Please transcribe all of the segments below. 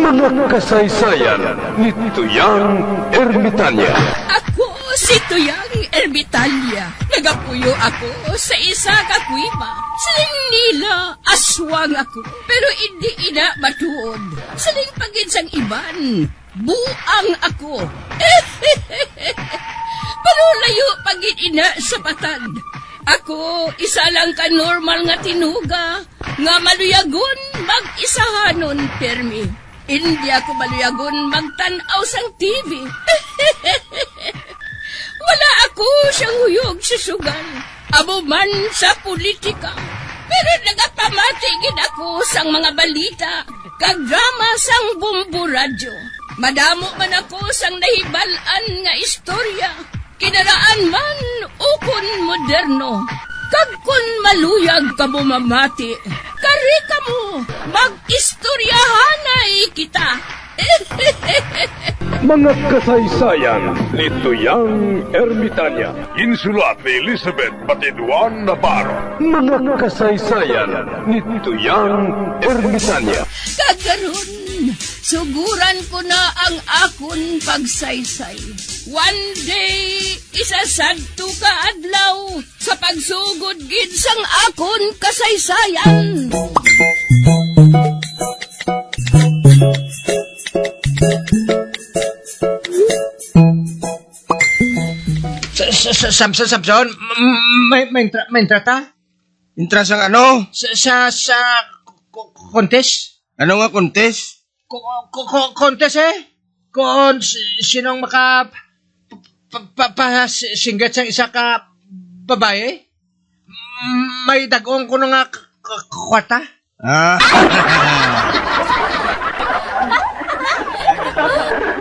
Mga kasaysayan ni Tuyang Ermitanya. Ako si Tuyang Ermitanya. Nagapuyo ako sa isa ka kuiba. Siling nila, aswang ako. Pero hindi ina matuod. Siling paginsang iban, buang ako. Pero layo pagin ina sa patad. Ako, isa lang ka normal nga tinuga. Nga maluyagon, mag-isahanon, permi. Hindi ako maluyagon magtanaw sang TV. Wala ako siyang huyog sa sugal. Abo man sa politika. Pero nagapamatagin ako sang mga balita. Kag drama sang bumbu radyo. Madamo man ako sang nahibalan nga istorya. Kinaraan man ukon moderno. Kag kun maluyag ka mo mamati, kari ka mo, mag-istoryahanay kita. Mga kasaysayan ni Tuyang Ermitanya. Insulat ni Elizabeth Batiduan Navarro. Mga kasaysayan ni Tuyang Ermitanya. Kagaron, suguran ko na ang akon pagsaysay. One day, isasadto ka adlaw sa pagsugod gid sang akon kasaysayan. Samson, may intrata? Intras ang ano? Sa contest? Ano nga contest? Contest Kung sinong singgat sa isa ka babae? May dagong ko nga kwarta?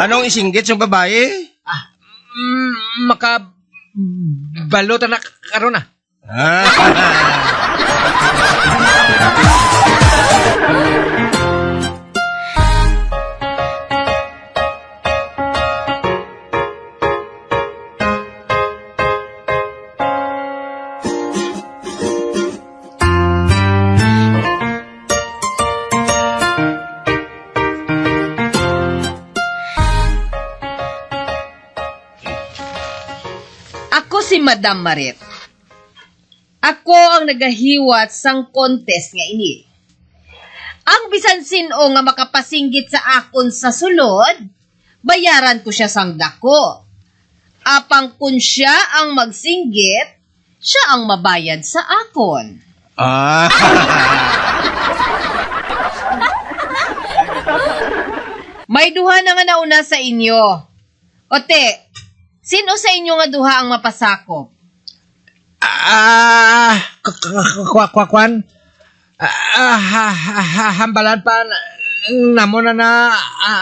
Anong isinggit sa babae? Balota na karon na. Ako si Madam Marit. Ako ang nagahiwat sang contest nga ini. Ang bisan sino nga makapasinggit sa akon sa sulod, bayaran ko siya sang dako. Apang kun siya ang magsinggit, siya ang mabayad sa akon. May duha na nga nauna sa inyo. Ote, sino sa inyo nga duha ang mapasakop? Kwan? Hambalan pa namon na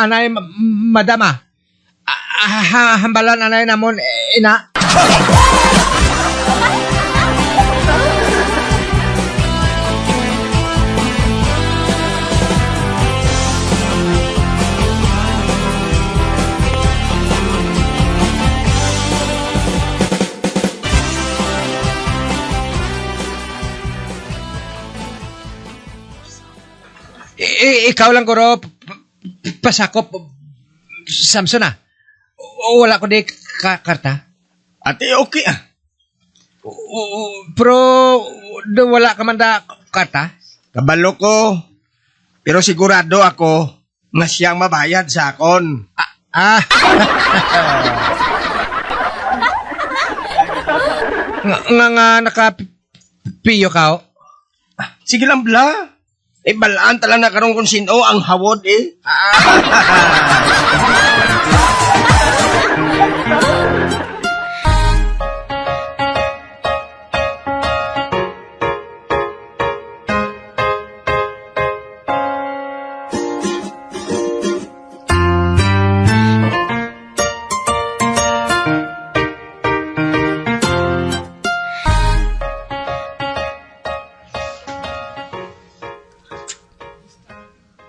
anay madama. Hambalan anay namon ina. Ikaw lang guro pasakop Samson wala ko di karta. Ate, okay Pero wala ka man da karta. Kabalo ko. Pero sigurado ako nga siyang mabayad sa akon. nga nakapiyo ka. Sige lang bla. Balaan tala na karong kung sino ang hawod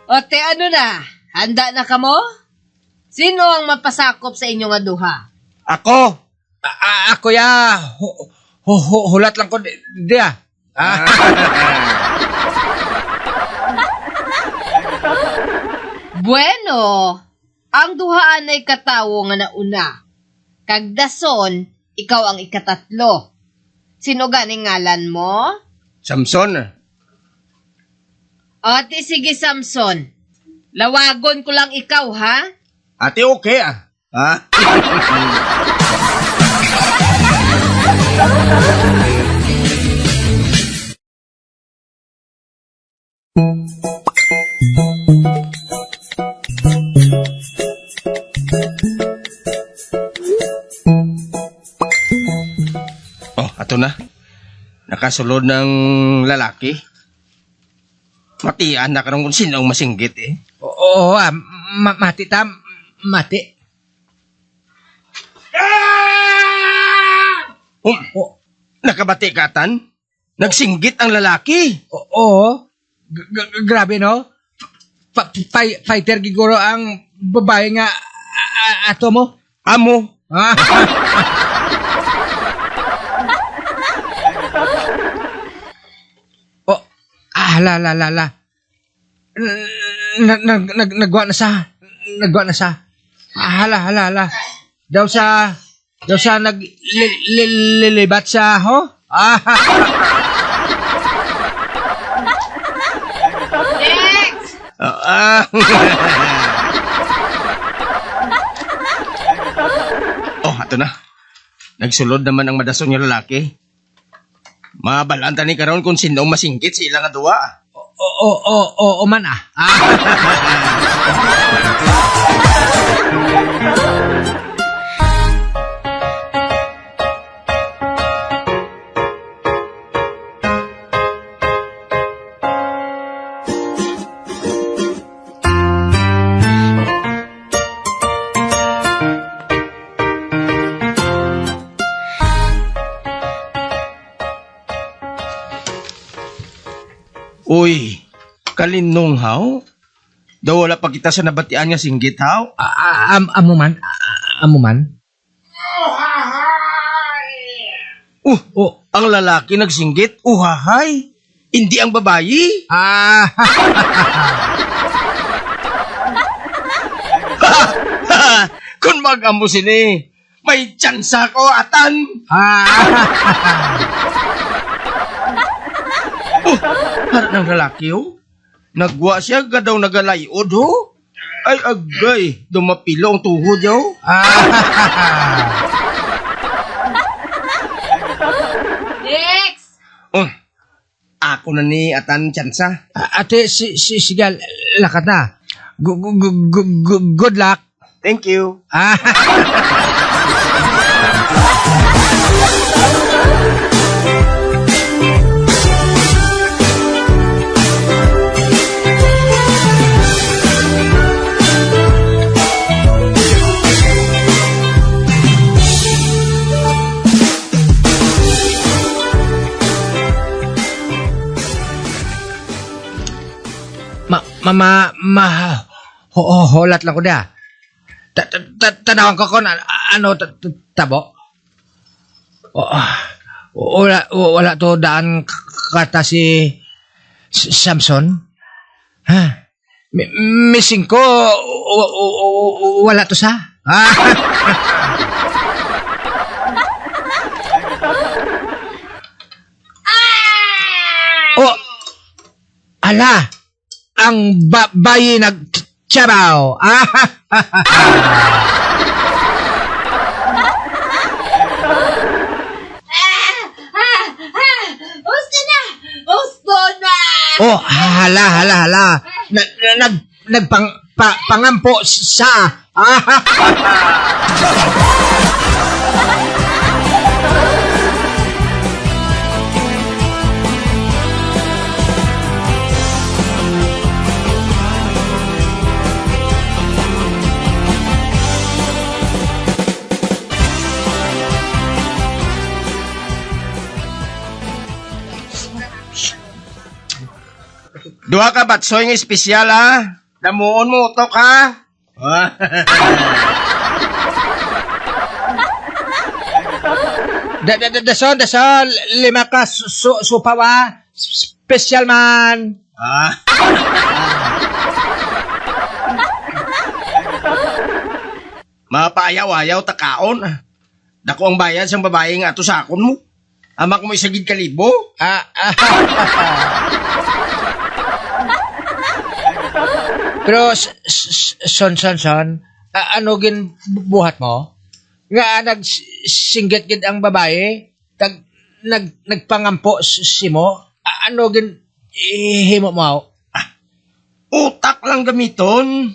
Ote, ano na? Handa na ka mo? Sino ang mapasakop sa inyo nga duha? Ako? Ako ya. Hulat lang ko dia. Bueno, ang duhaan ay katawo nga nauna. Kag dason, ikaw ang ikatatlo. Sino ganing ngalan mo? Samson. Ate, sige Samson. Lawagon ko lang ikaw, ha? Ate, okay ah. Ha? Oh, ato na. Nakasulod ng lalaki. Matian na karong kung sino ang masinggit eh. Oo, mati ta, mati. Oh, nakabati katan? Nagsinggit ang lalaki. Oo, grabe no? Fighter giguro ang babae nga ato mo. Amo. Ah. Oh, la. Nagwa na sa. Hala. Daw sa naglilibat sa ho? Ah. Next! Oh, ato na. Nagsulod naman ang madason yung lalaki. Mabalanta ni karon kung sino ang masinggit sa ilang duwa. Oo man ah. Uy, kalinong haw? Daw wala pa kita sa nabatian nga singgit haw? Amo man. Ang lalaki nagsinggit? Uhahay! Hindi ang babayi? Ah. Kung mag-amo sini, may tsansa ko atan! Harap ng lalaki oh. Nagwa siya gadaw nagalayod ho. Ay agay, dumapilo ang tuhod yo. Next! Oh, ako na ni atan tsansa. Ate, sigal, lakat na. Good luck. Thank you. Holat lang ko da. Tanawan ko kung ano tabo. Wala to daan kata si Samson. Ha? Missing ko wala to sa. Oh. Ala. Ang bayi nagtsabaw. Gusto na! Oh, hala. Nagpangampo sa. Duha ka batsoy nga espesyal ha. Damuon mo utok ha. Dason, 5 ka supawa. Special man. Mapayaw-ayaw takaon. Dako ang bayad sang babae nga ato sa akon mo. Amak mo isagid kalibo. Pero, son, ano gin buhat mo? Nga nagsinggit gid ang babae? Nagpangampo si mo? Ano gin himo mo? Utak lang gamiton.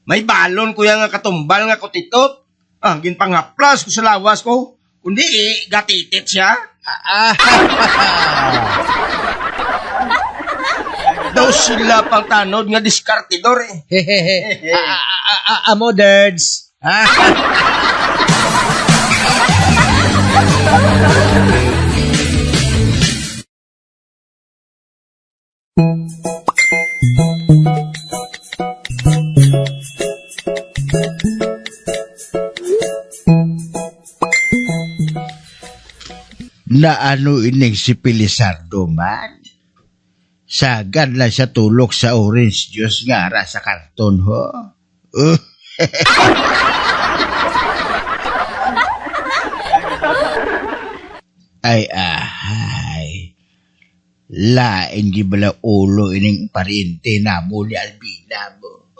May balon kuya nga katumbal nga kutitot. Ginpangaplas ko sa lawas ko. Kundi gatitit siya. Daw sila pang tanod nga diskartidor eh. Amo, Derds. Na ano ining si Pilisardo man? Sagad lang siya tulok sa orange juice nga ara sa karton ho. Ay. Lain gibala ulo ining pariente na mo ni Albina mo.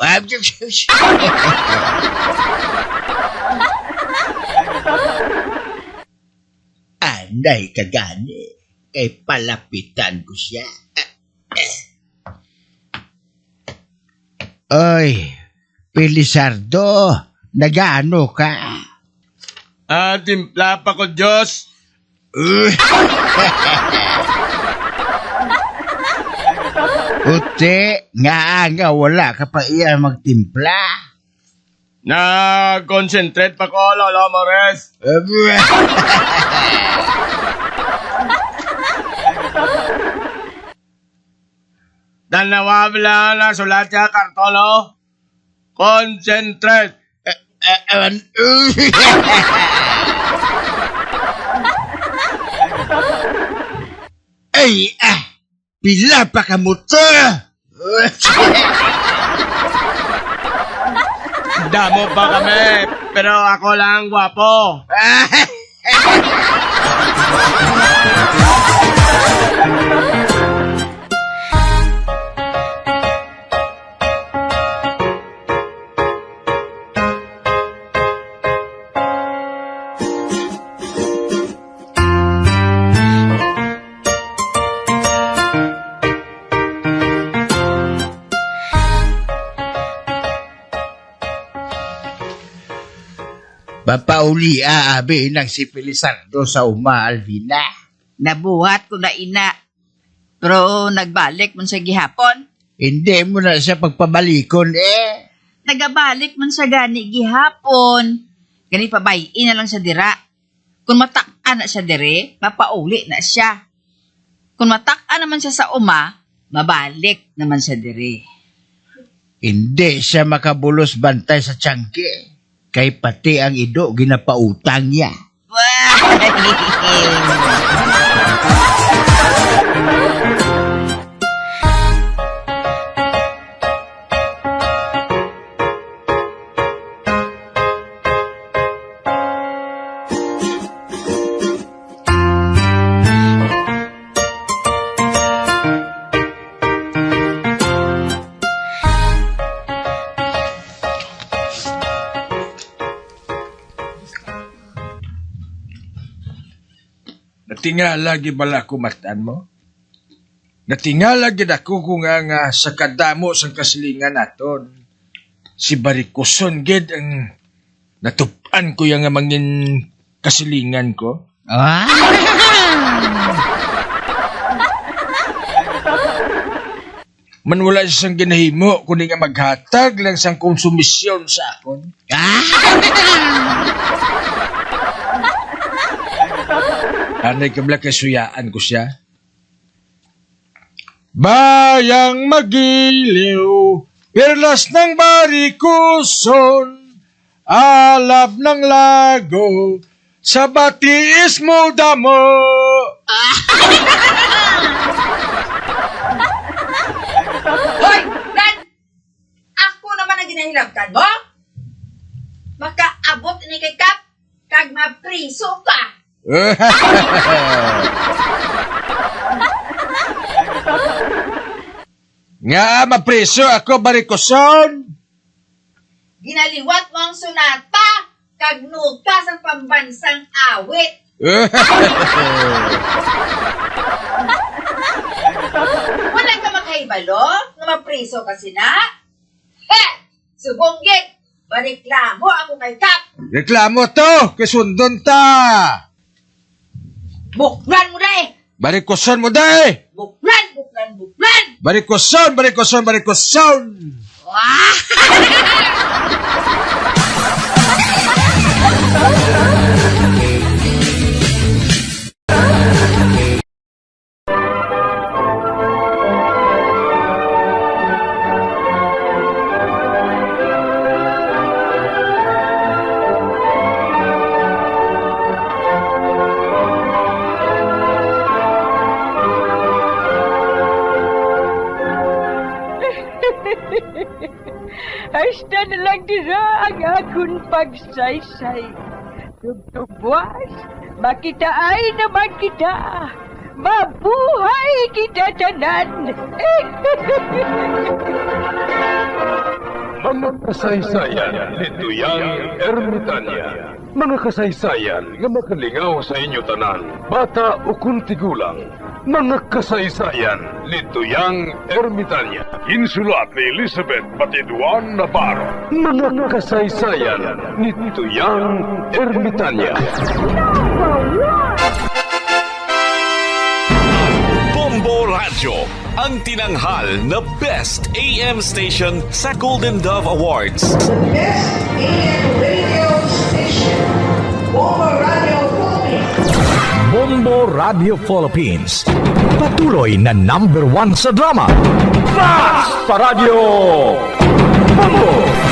Anday ka gani, kay palapitan ko siya. Oy, Pilisardo, nagano ka? Timpla pa ko, Diyos. Uti, nga wala ka pa iya magtimpla. Na-concentrate pa ko, Lolo Mores. Dalawa bila na sulat siya karton, no? Concentrate. Ay, pila pa ka mo to? Damo pa kami, pero ako lang gwapo. Papauli aabi ng si Pilisardo sa uma, Alvina. Nabuhat ko na ina. Pero nagbalik man sa gihapon. Hindi mo na siya pagpabalikon eh. Nagabalik man sa gani gihapon. Gani pabayin na lang sa dira. Kung matak-an na siya dire, mapauli na siya. Kung matak-an naman siya sa uma, mabalik naman sa dire. Hindi siya makabulos bantay sa tiyangke. Kay pati ang ido ginapautang niya. Natingala gibala ko matan mo. Natingala gid ako kung nga sa kadamo sang kasilingan naton. Si Barikuson gid ang natupan ko yang nga mangin kasilingan ko. Man wala siyang ginahimo kundi nga maghatag lang sang konsumisyon sa akon. Anay kabla kasuyaan ko siya. Bayang magiliw, perlas ng Barikuson, alab ng lago, sa batiis mo damo. Hoy, Brad! Ako naman ang ginahilabtan mo? abot ni kay Kap, kag mapriso ka. Nga, mapriso ako, Barikoson. Ginaliwat mo ang sunata, kag nuka sa pambansang awit. Wala ka makahibalo, nga mapriso ka sina? He! Subonggit! Bariklamo ako kay Kap! Reklamo to, kisundon ta. Buklan mo na eh! Barikoson mo day. Buklan, buklan, buklan! Barikoson, Barikoson, Barikoson. Hasta na lang dira ang akong pagsaysay. Tugtugwas, makita ay naman kita. Mabuhay kita tanan. Mga kasaysayan ni Tuyang Ermitanya. Mga kasaysayan nga makalingaw sa inyo tanan, bata o kuntigulang. Mga kasaysayan ni Tuyang Ermitanya. Insulat ni Elizabeth Batiduan Navarro. Mga kasaysayan ni Tuyang Ermitanya. Bombo Radio, ang tinanghal na Best AM Station sa Golden Dove Awards. Best AM radio station, Bombo Radio Philippines. Bombo Radio Philippines. Patuloy na #1 sa drama. Fast Paradio! Bombo!